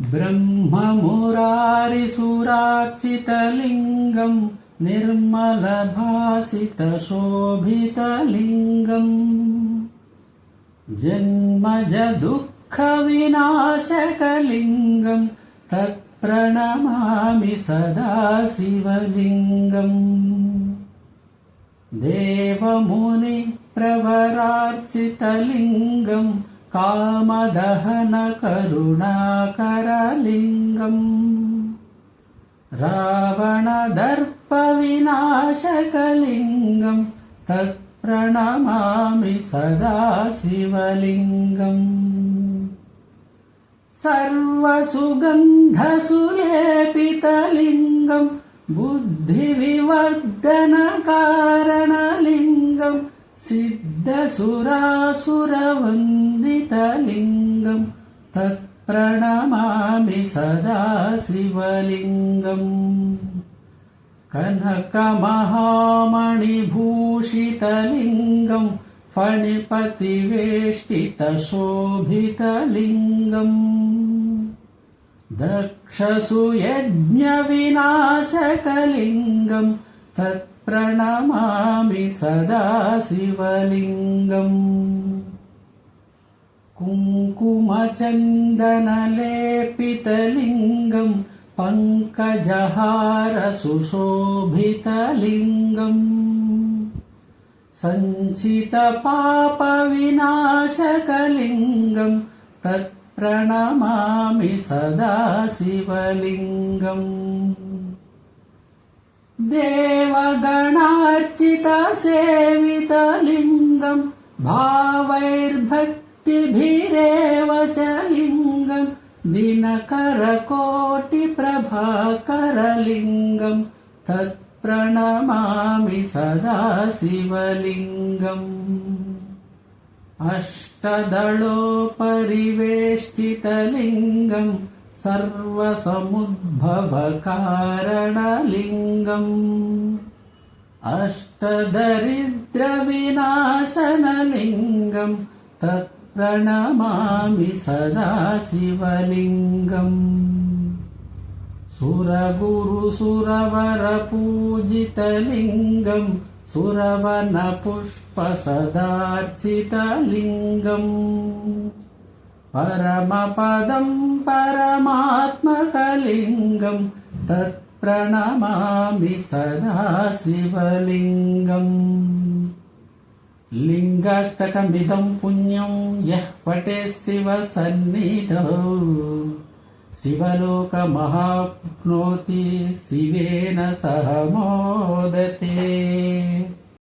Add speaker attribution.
Speaker 1: ब्रह्ममुरारिसुरार्चितलिङ्गम् निर्मलभासितशोभितलिङ्गम् जन्मजदुःखविनाशकलिङ्गम् तत्प्रणमामि सदा शिवलिङ्गम् देवमुनिप्रवरार्चितलिङ्गम् कामदहनकरुणाकरलिङ्गम् रावणदर्पविनाशकलिङ्गम् तत्प्रणमामि सदा शिवलिङ्गम् सर्वसुगन्धसुलेपितलिङ्गम् बुद्धिविवर्धनकारणलिङ्गम् सिद्धसुरासुरवन्दितलिङ्गम् तत्प्रणमामि सदा शिवलिङ्गम् कनकमहामणिभूषितलिङ्गम् फणिपतिवेष्टितशोभितलिङ्गम् दक्षसुयज्ञविनाशकलिङ्गम् तत्प्रणमामि सदा शिवलिङ्गम् कुङ्कुमचन्दनलेपितलिङ्गम् पङ्कजहारसुशोभितलिङ्गम् सञ्चितपापविनाशकलिङ्गम् तत्प्रणमामि सदा शिवलिङ्गम् देवगणार्चितसेवितलिङ्गम् भावैर्भक्तिभिरेव च लिङ्गम् दिनकरकोटिप्रभाकरलिङ्गम् तत्प्रणमामि सदा शिवलिङ्गम् अष्टदलोपरिवेष्टितलिङ्गम् सर्वसमुद्भवकारणलिङ्गम् अष्टदरिद्रविनाशनलिङ्गम् तत्प्रणमामि सदा शिवलिङ्गम् सुरगुरुसुरवरपूजितलिङ्गम् सुरवनपुष्पसदार्चितलिङ्गम् परमपदम् परमात्मकलिङ्गम् तत्प्रणमामि सदा शिवलिङ्गम् लिङ्गाष्टकमिदम् पुण्यम् यः पठेत् शिवसन्निधौ शिवलोकमहाप्नोति शिवेन सह मोदते।